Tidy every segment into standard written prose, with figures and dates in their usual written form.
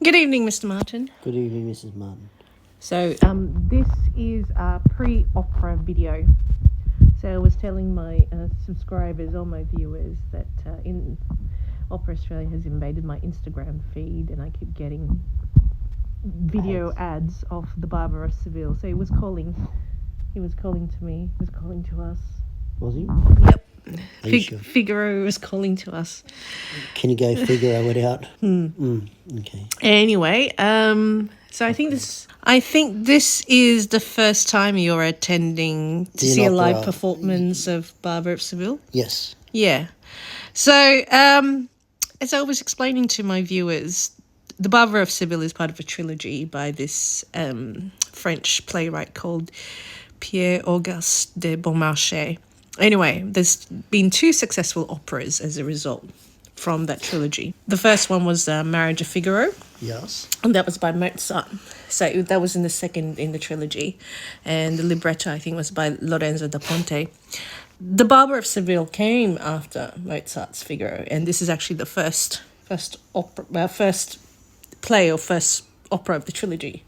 Good evening, Mr. Martin. Good evening, Mrs. Martin. So, this is a pre-opera video. So I was telling my subscribers, all my viewers, that Opera Australia has invaded my Instagram feed, and I keep getting video ads of the Barber of Seville. So he was calling to me. He was calling to us. Was he? Yep. Sure? Figaro was calling to us. Can you go Figaro it out? Okay. Anyway, so I think this is the first time you're attending to see a live performance of Barber of Seville. Yes. Yeah. So, as I was explaining to my viewers, the Barber of Seville is part of a trilogy by this French playwright called Pierre-Auguste de Beaumarchais. Anyway, there's been 2 successful operas as a result from that trilogy. The first one was Marriage of Figaro. Yes. And that was by Mozart. So that was in the second in the trilogy. And the libretto, I think, was by Lorenzo da Ponte. The Barber of Seville came after Mozart's Figaro, and this is actually the first play or first opera of the trilogy.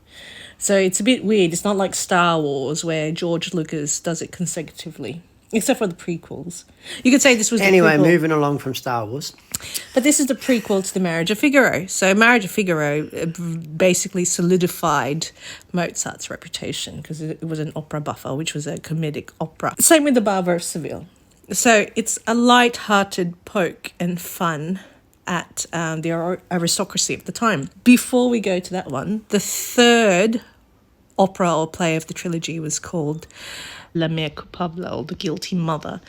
So it's a bit weird. It's not like Star Wars where George Lucas does it consecutively, except for the prequels. You could say this was Anyway, moving along from Star Wars. But this is the prequel to The Marriage of Figaro. So Marriage of Figaro basically solidified Mozart's reputation because it was an opera buffa, which was a comedic opera. Same with The Barber of Seville. So it's a light-hearted poke and fun at the aristocracy of the time. Before we go to that one, the third opera or play of the trilogy was called La Mère Coupable, or The Guilty Mother,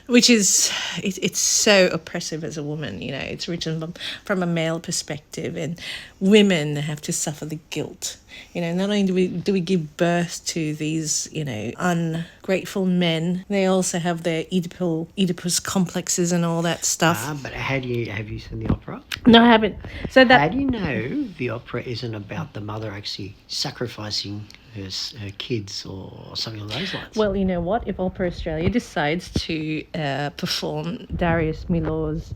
which is, it's so oppressive as a woman, you know. It's written from a male perspective, and women have to suffer the guilt. You know, not only do we give birth to these, you know, ungrateful men, they also have their Oedipus complexes and all that stuff. But have you seen the opera? No, I haven't. So that. How do you know the opera isn't about the mother actually sacrificing her kids or something along those lines? Well, you know what? If Opera Australia decides to perform Darius Milhaud's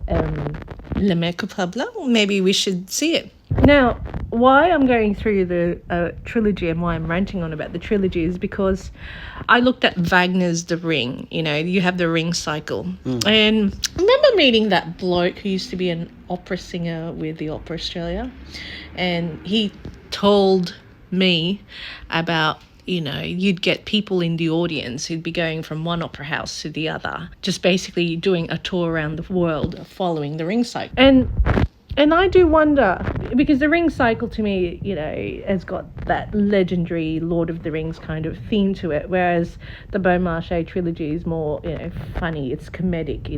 Le Mère Coupable, maybe we should see it. Now, why I'm going through the trilogy and why I'm ranting on about the trilogy is because I looked at Wagner's The Ring. You know, you have the Ring cycle. And I remember meeting that bloke who used to be an opera singer with the Opera Australia. And he told me about, you know, you'd get people in the audience who'd be going from one opera house to the other, just basically doing a tour around the world following the Ring cycle. And I do wonder, because the Ring cycle to me, you know, has got that legendary Lord of the Rings kind of theme to it, whereas the Beaumarchais trilogy is more, you know, funny, it's comedic,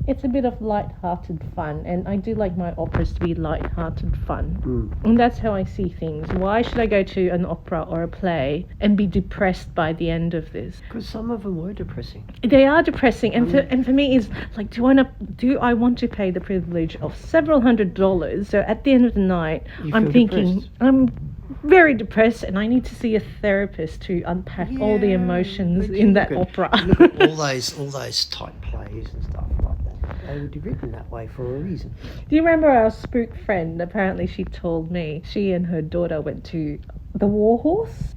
it's a bit of light-hearted fun, and I do like my operas to be light-hearted fun. And that's how I see things. Why should I go to an opera or a play and be depressed by the end of this? Because some of them were depressing. They are depressing, and for me, it's like, do I want to pay the privilege of several $100s? So at the end of the night, I'm thinking, depressed. I'm very depressed, and I need to see a therapist to unpack all the emotions in that opera. Look at all those type plays and stuff like that. They would be written that way for a reason. Do you remember our spook friend? Apparently she told me she and her daughter went to the War Horse.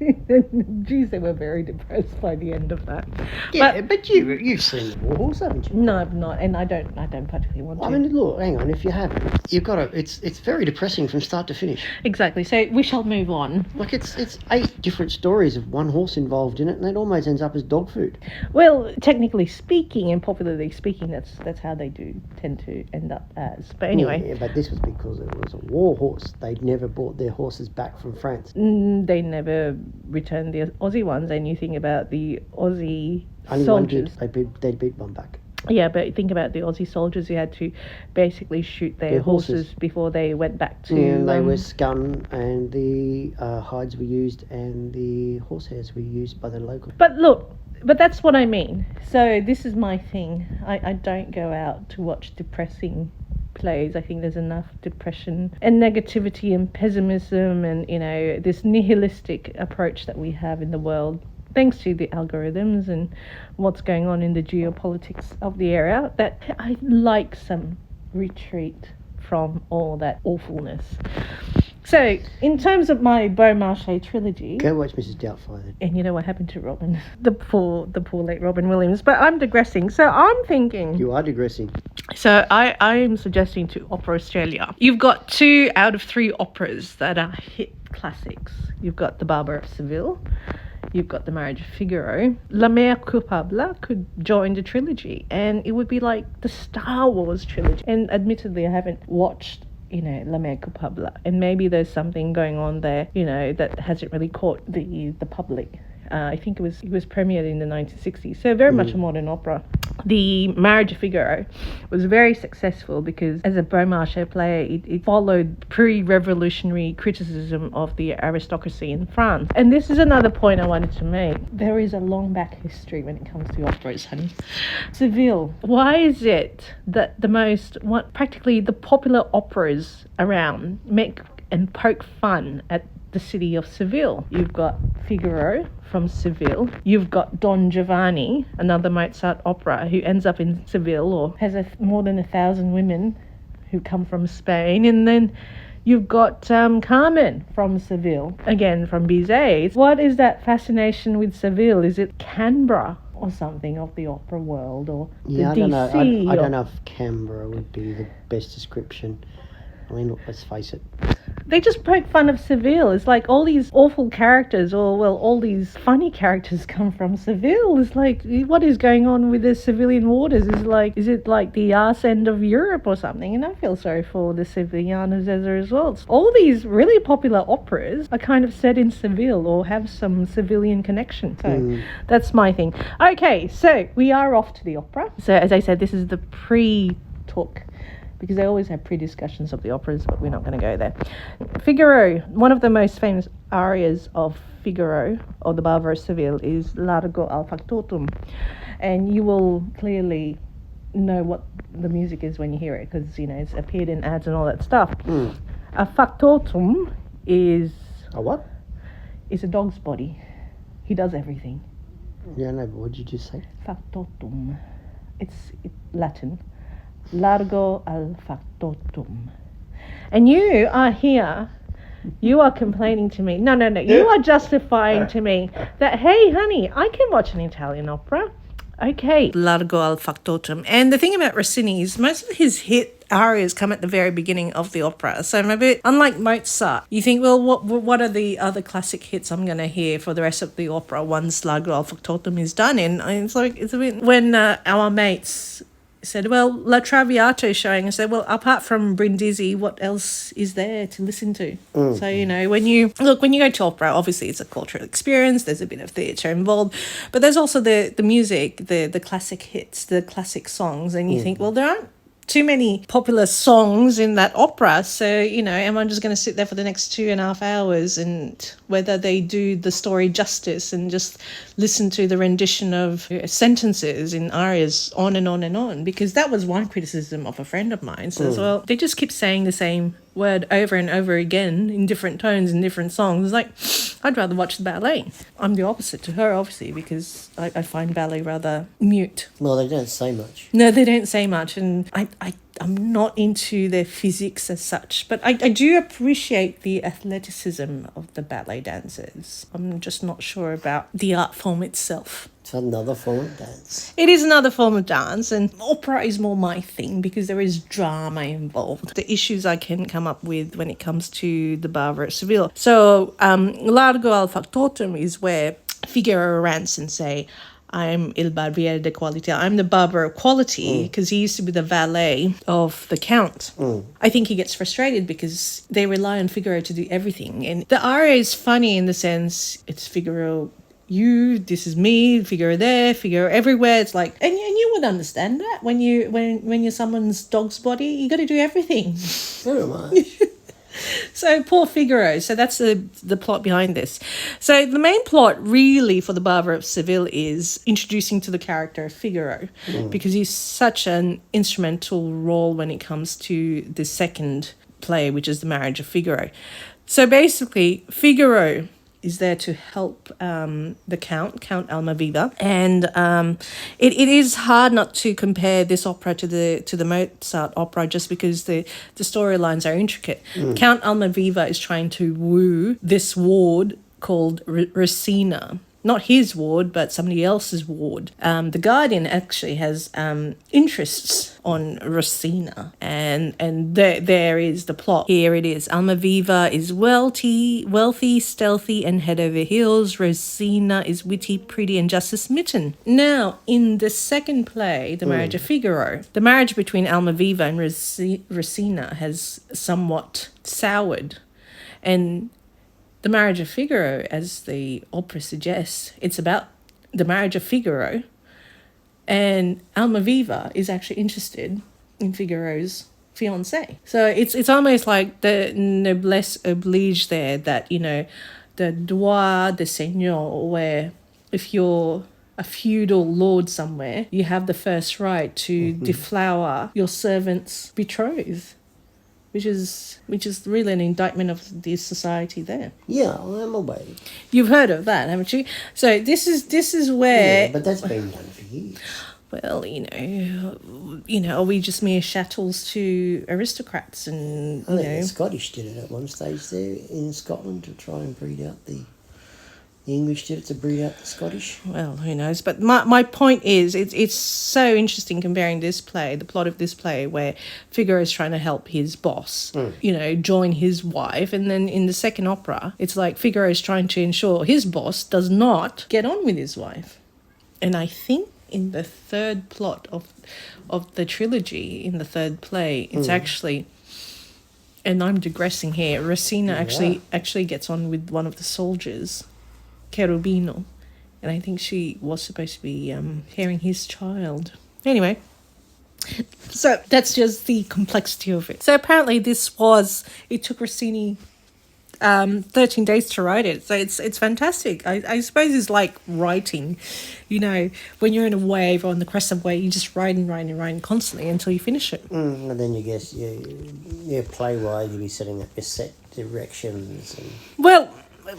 Geez, they were very depressed by the end of that. Yeah, but you've seen the War Horse, haven't you? No, I've not, and I don't particularly want to. I mean, look, hang on, if you haven't, you've got to. It's very depressing from start to finish. Exactly. So we shall move on. Like it's 8 different stories of one horse involved in it, and it almost ends up as dog food. Well, technically speaking, and popularly speaking, that's how they do tend to end up as. But anyway. Yeah, but this was because it was a war horse. They'd never brought their horses back from France. They never returned the Aussie ones, and you think about the Aussie Only soldiers. One did. They'd beat one back. Yeah, but think about the Aussie soldiers who had to basically shoot their horses before they went back to... they were scun, and the hides were used, and the horsehairs were used by the locals. But look, that's what I mean. So this is my thing. I don't go out to watch depressing plays. I think there's enough depression and negativity and pessimism and, you know, this nihilistic approach that we have in the world, thanks to the algorithms and what's going on in the geopolitics of the area, that I like some retreat from all that awfulness. So, in terms of my Beaumarchais trilogy, Go watch Mrs. Doubtfire then. and you know what happened to Robin, the poor late Robin Williams. But I'm digressing. So I'm thinking. You are digressing. So I am suggesting to Opera Australia. You've got 2 out of 3 operas that are hit classics. You've got The Barber of Seville. You've got The Marriage of Figaro. La Mère Coupable could join the trilogy, and it would be like the Star Wars trilogy. And admittedly, I haven't watched La Mère Coupable, and maybe there's something going on there, that hasn't really caught the public. I think it was premiered in the 1960s, so very much a modern opera. The Marriage of Figaro was very successful because as a Beaumarchais play, it followed pre-revolutionary criticism of the aristocracy in France. And this is another point I wanted to make. There is a long back history when it comes to operas, honey. Seville. Why is it that practically the popular operas around make and poke fun at the city of Seville? You've got Figaro from Seville. You've got Don Giovanni, another Mozart opera, who ends up in Seville or has more than 1,000 women who come from Spain. And then you've got Carmen from Seville, again from Bizet. What is that fascination with Seville? Is it Canberra or something of the opera world, or Yeah, the I don't DC? know. I don't know if Canberra would be the best description. I mean, look, let's face it. They just poke fun of Seville. It's like all these awful characters, all these funny characters come from Seville. It's like, what is going on with the Sevillian waters? Is it like the arse end of Europe or something? And I feel sorry for the Sevillanos as a result. All these really popular operas are kind of set in Seville or have some civilian connection. So that's my thing. Okay, so we are off to the opera. So as I said, this is the pre-talk, because they always have pre-discussions of the operas, but we're not going to go there. Figaro, one of the most famous arias of Figaro, or the Barber of Seville, is Largo al factotum. And you will clearly know what the music is when you hear it, because, it's appeared in ads and all that stuff. A factotum is... A what? Is a dog's body. He does everything. Yeah, no, but what did you just say? Factotum. It's Latin. Largo al factotum. And you are here, you are complaining to me. No, you are justifying to me that, hey, honey, I can watch an Italian opera. Okay. Largo al factotum. And the thing about Rossini is most of his hit arias come at the very beginning of the opera. So maybe, unlike Mozart, you think, well, what are the other classic hits I'm going to hear for the rest of the opera once Largo al factotum is done? And it's a bit... When our mates said, well, La Traviata is showing, I said, well, apart from Brindisi, what else is there to listen to? So, when you go to opera, obviously it's a cultural experience, there's a bit of theatre involved, but there's also the music, the classic hits, the classic songs, and you think, well, there aren't too many popular songs in that opera, so am I just going to sit there for the next 2.5 hours, and whether they do the story justice and just listen to the rendition of sentences in arias on and on and on? Because that was one criticism of a friend of mine. Says, well, they just keep saying the same word over and over again in different tones in different songs. It's like, I'd rather watch the ballet. I'm the opposite to her, obviously, because I find ballet rather mute. Well, they don't say much. No, they don't say much, and I'm not into their physics as such, but I do appreciate the athleticism of the ballet dancers. I'm just not sure about the art form itself. It's another form of dance. It is another form of dance, and opera is more my thing because there is drama involved. The issues I can come up with when it comes to the Barber of Seville. So, Largo al factotum is where Figaro rants and say, I'm il barbiere de qualità. I'm the barber of quality, because he used to be the valet of the count. I think he gets frustrated because they rely on Figaro to do everything. And the aria is funny in the sense it's Figaro, this is me, Figaro there, Figaro everywhere. It's like, and you would understand that when you're someone's dog's body, you got to do everything. Very much. So poor Figaro. So that's the plot behind this. So the main plot really for the Barber of Seville is introducing to the character Figaro, because he's such an instrumental role when it comes to the second play, which is The Marriage of Figaro. So basically, Figaro is there to help the Count Almaviva, and it is hard not to compare this opera to the Mozart opera, just because the storylines are intricate. Count Almaviva is trying to woo this ward called Rossina. Not his ward, but somebody else's ward. The Guardian actually has interests on Rossina, and there is the plot. Here it is. Almaviva is wealthy, stealthy, and head over heels. Rossina is witty, pretty, and just a smitten. Now, in the second play, The Marriage of Figaro, the marriage between Almaviva and Rossina has somewhat soured, and The Marriage of Figaro, as the opera suggests, it's about the marriage of Figaro, and Almaviva is actually interested in Figaro's fiancé. So it's almost like the noblesse oblige there, that, you know, the droit de seigneur, where if you're a feudal lord somewhere, you have the first right to deflower your servant's betrothed. Which is really an indictment of the society there. Yeah, I'm aware. You've heard of that, haven't you? So this is where. Yeah, but that's been done for years. Well, are we just mere chattels to aristocrats? And I think the Scottish did it at one stage there in Scotland to try and breed out the English did it to breed out the Scottish. Well, who knows? But my point is, it's so interesting comparing this play, the plot of this play, where Figaro is trying to help his boss, join his wife. And then in the second opera, it's like Figaro is trying to ensure his boss does not get on with his wife. And I think in the third plot of the trilogy, in the third play, it's actually... And I'm digressing here. Rossina actually gets on with one of the soldiers, Cherubino, and I think she was supposed to be hearing his child. Anyway, so that's just the complexity of it. So apparently it took Rossini 13 days to write it. So it's fantastic. I suppose it's like writing, when you're in a wave or on the crest of a wave, you just write constantly until you finish it. And then you guess you play-wise, you'll be setting up your set directions.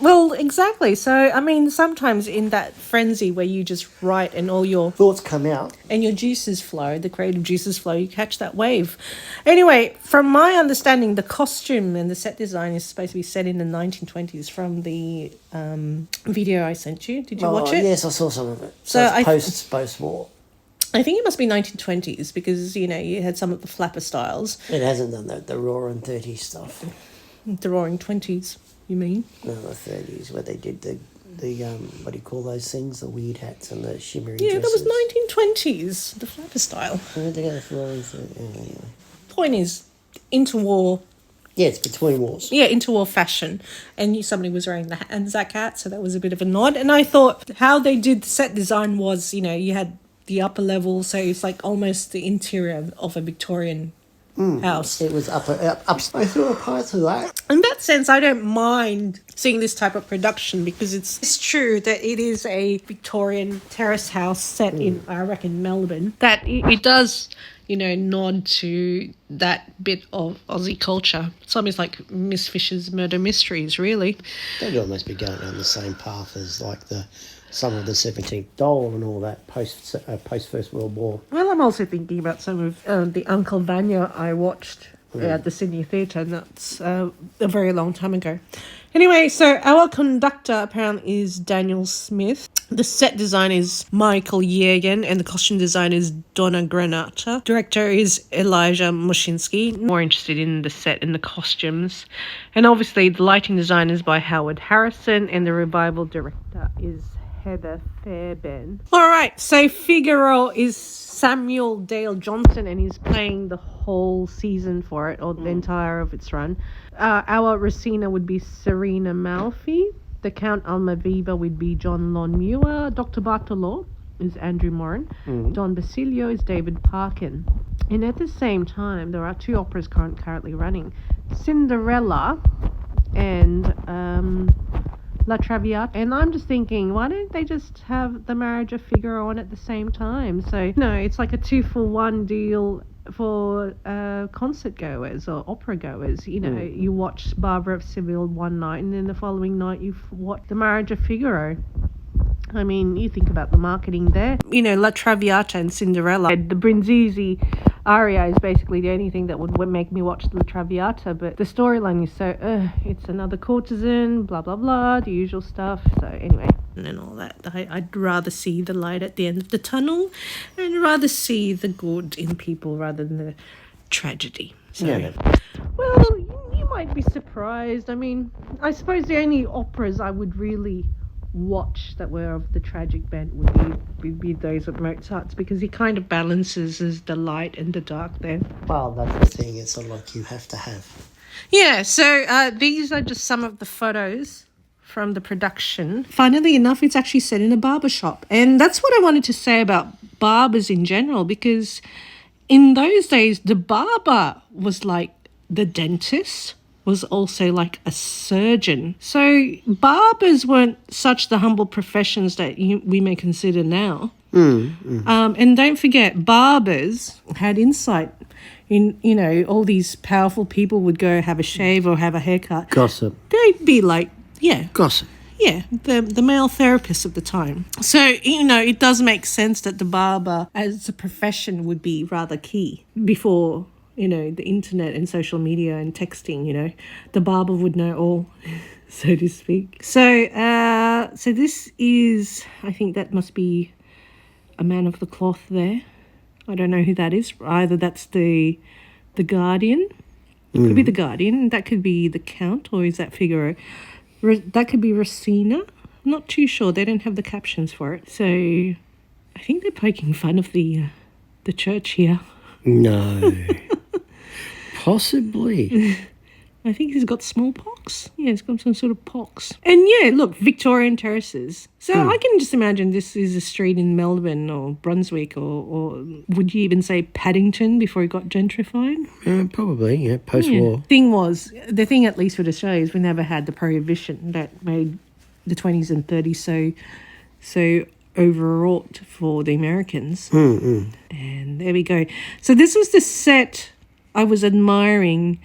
Well, exactly. So, I mean, sometimes in that frenzy where you just write and all your thoughts come out and your juices flow, the creative juices flow, you catch that wave. Anyway, from my understanding, the costume and the set design is supposed to be set in the 1920s from the video I sent you. Did you watch it? Yes, I saw some of it. So it's post-war. I think it must be 1920s because, you had some of the flapper styles. It hasn't done the roaring 30s stuff. The roaring 20s. You mean? No, the 30s, where they did the what do you call those things? The weird hats and the shimmery dresses. dresses. That was 1920s, the flapper style. Anyway. Point is, interwar... Yeah, it's between wars. Yeah, interwar fashion. And somebody was wearing the Anzac hat, so that was a bit of a nod. And I thought how they did the set design was, you had the upper level, so it's like almost the interior of a Victorian house. It was upstairs or parts of that. In that sense, I don't mind seeing this type of production because it's true that it is a Victorian terrace house set in, I reckon, Melbourne. That it does, nod to that bit of Aussie culture. It's almost like Miss Fisher's Murder Mysteries, really. They'd almost be going down the same path as like the Summer of the 17th Doll and all that post First World War. Well, I'm also thinking about some of the Uncle Vanya I watched at the Sydney Theatre, and that's a very long time ago. Anyway, so our conductor apparently is Daniel Smith. The set design is Michael Yegan, and the costume design is Donna Granata. Director is Elijah Mushinsky. More interested in the set and the costumes. And obviously the lighting design is by Howard Harrison, and the revival director is Heather Fairbairn. All right, so Figaro is Samuel Dale Johnson, and he's playing the whole season for it, or the entire of its run. Our Rossina would be Serena Malfi. The Count Almaviva would be John Lonmuir. Dr. Bartolo is Andrew Morin. Don Basilio is David Parkin. And at the same time, there are two operas currently running. Cinderella and La Traviata. And I'm just thinking, why don't they just have The Marriage of Figaro on at the same time? So, no, it's like a 2-for-1 deal for concert goers or opera goers. You know, you watch Barber of Seville one night, and then the following night you've watched The Marriage of Figaro. I mean, you think about the marketing there. You know, La Traviata and Cinderella. The Brinzisi aria is basically the only thing that would make me watch La Traviata, but the storyline is so, it's another courtesan, blah, blah, blah, the usual stuff. So anyway, and all that. I'd rather see the light at the end of the tunnel and rather see the good in people rather than the tragedy. So, Yeah. well, you might be surprised. I mean, I suppose the only operas I would really watch that were of the tragic bent would be those of Mozart's, because he kind of balances as the light and the dark there. Well, that's the thing. It's sort of like you have to have. Yeah, so these are just some of the photos from the production. Funnily enough, it's actually set in a barber shop. And that's what I wanted to say about barbers in general, because in those days, the barber was like the dentist, was also like a surgeon. So barbers weren't such the humble professions that we may consider now. And don't forget, barbers had insight in, you know, all these powerful people would go have a shave or have a haircut. Gossip. They'd be like, yeah. Gossip. Yeah, the male therapists of the time. So, you know, it does make sense that the barber as a profession would be rather key before, you know, the internet and social media and texting. You know, the barber would know all, so to speak. So this is, I think that must be a man of the cloth there. I don't know who that is. Either that's the Guardian. It could be the Guardian. That could be the Count, or is that Figaro? That could be Rossini. I'm not too sure. They don't have the captions for it. So I think they're poking fun of the church here. No. Possibly. I think he's got smallpox. Yeah, he's got some sort of pox. And yeah, look, Victorian terraces. So I can just imagine this is a street in Melbourne or Brunswick, or would you even say Paddington before it got gentrified? Probably, yeah, post-war. The thing at least with Australia is we never had the prohibition that made the 20s and 30s so overwrought for the Americans. And there we go. So this was the set I was admiring.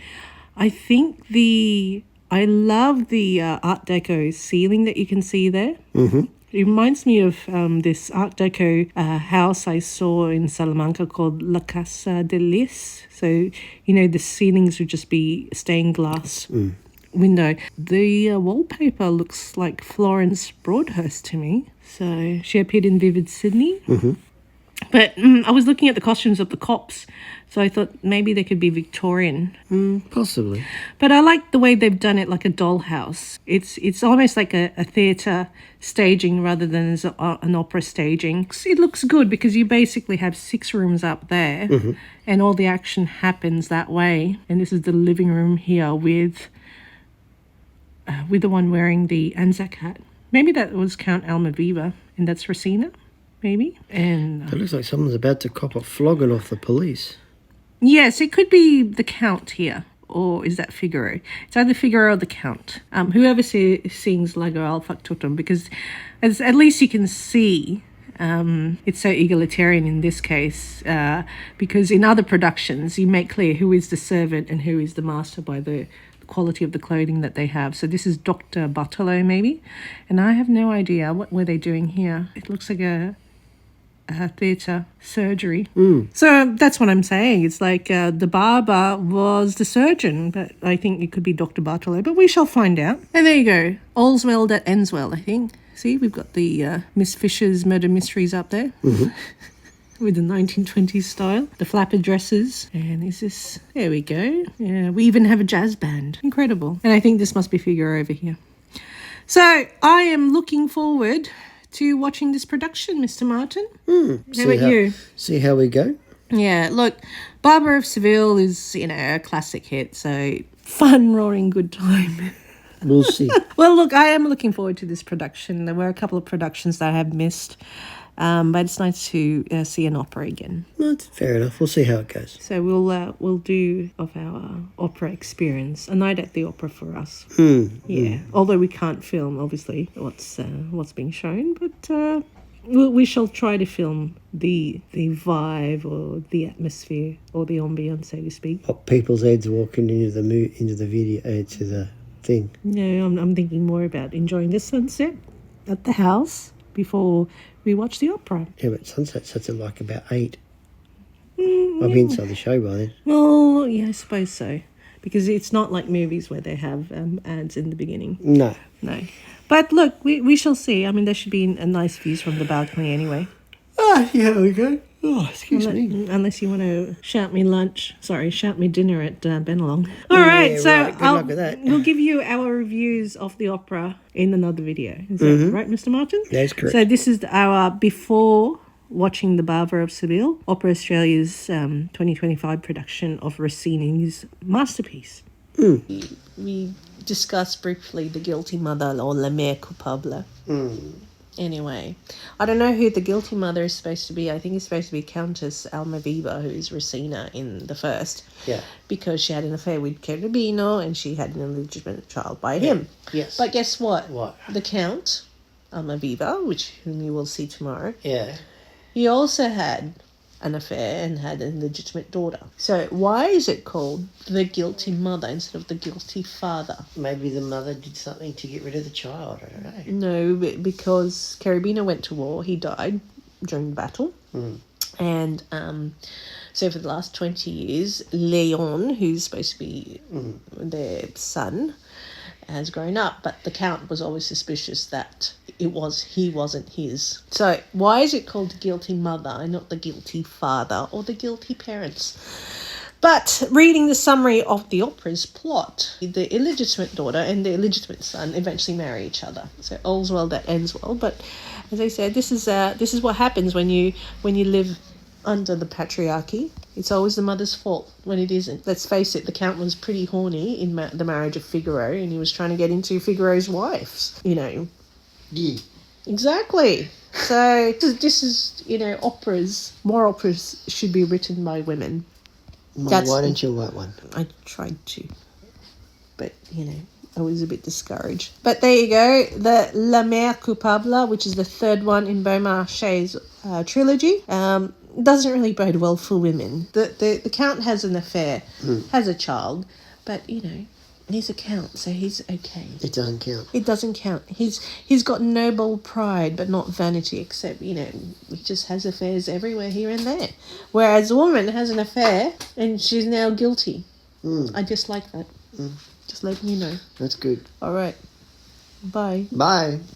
I think I love the Art Deco ceiling that you can see there. It reminds me of this Art Deco house I saw in Salamanca called La Casa de Lis. So, you know, the ceilings would just be stained glass window. The wallpaper looks like Florence Broadhurst to me. So she appeared in Vivid Sydney. But I was looking at the costumes of the cops, so I thought maybe they could be Victorian. Possibly. But I like the way they've done it like a dollhouse. It's almost like a theatre staging rather than as an opera staging. It looks good because you basically have 6 rooms up there and all the action happens that way. And this is the living room here with the one wearing the Anzac hat. Maybe that was Count Almaviva and that's Rossini. Maybe. And It looks like someone's about to cop a flogging off the police. yes, it could be the Count here. Or is that Figaro? It's either Figaro or the Count. Whoever sings Lago al Factotum, because at least you can see it's so egalitarian in this case, because in other productions you make clear who is the servant and who is the master by the quality of the clothing that they have. So this is Dr. Bartolo maybe, and I have no idea what were they doing here. It looks like a theatre surgery. So that's what I'm saying. It's like the barber was the surgeon, but I think it could be Dr. Bartolo, but we shall find out. And there you go. All's well that ends well, I think. See, we've got the Miss Fisher's murder mysteries up there. With the 1920s style, the flapper dresses, and there we go. Yeah, we even have a jazz band. Incredible. And I think this must be Figaro over here. So I am looking forward to watching this production, Mr. Martin. How about you? See how we go? Yeah, look, Barber of Seville is, a classic hit, so fun, roaring, good time. We'll see. Well, look, I am looking forward to this production. There were a couple of productions that I have missed, but it's nice to see an opera again. That's fair enough. We'll see how it goes. So we'll do of our opera experience a night at the opera for us. Although we can't film obviously what's being shown, but we shall try to film the vibe or the atmosphere or the ambience, so to speak. What, people's heads walking into the video, to the thing. No, I'm thinking more about enjoying the sunset at the house before we watch the opera. Yeah, but sunset sets at like about 8. I'll be inside the show by then. Well, yeah, I suppose so. Because it's not like movies where they have ads in the beginning. No. No. But look, we shall see. I mean, there should be a nice views from the balcony anyway. Yeah, we go. Oh, excuse me. Unless you want to shout me dinner at Benelong. All right, so right. Good luck with that. We'll give you our reviews of the opera in another video. Is that right, Mr. Martin? That's correct. So this is our before watching the Barber of Seville, Opera Australia's 2025 production of Rossini's masterpiece. We discussed briefly The Guilty Mother, or La Mère Coupable. Anyway, I don't know who the guilty mother is supposed to be. I think it's supposed to be Countess Almaviva, who's Rossina in the first. Yeah. Because she had an affair with Cherubino and she had an illegitimate child by him. Yes. But guess what? What? The Count Almaviva, whom you will see tomorrow, Yeah. he also had an affair and had an illegitimate daughter. So why is it called the guilty mother instead of the guilty father? Maybe the mother did something to get rid of the child. I don't know. No, because Cherubino went to war. He died during the battle. And so for the last 20 years, Leon, who's supposed to be their son, has grown up, but the Count was always suspicious that he wasn't his. So why is it called the guilty mother and not the guilty father or the guilty parents? But reading the summary of the opera's plot, the illegitimate daughter and the illegitimate son eventually marry each other. So all's well that ends well. But as I said, this is what happens when you live under the patriarchy. It's always the mother's fault when it isn't. Let's face it, the Count was pretty horny in the marriage of Figaro, and he was trying to get into Figaro's wives, Yeah. Exactly. So this is, more operas should be written by women. Why don't you write one? I tried to, but, I was a bit discouraged. But there you go, the La Mère Coupable, which is the third one in Beaumarchais' trilogy, doesn't really bode well for women. The Count has an affair, has a child, but, he's a Count, so he's okay. It doesn't count. It doesn't count. He's got noble pride, but not vanity, except, he just has affairs everywhere, here and there. Whereas a woman has an affair, and she's now guilty. I just like that. Just letting you know. That's good. All right. Bye. Bye.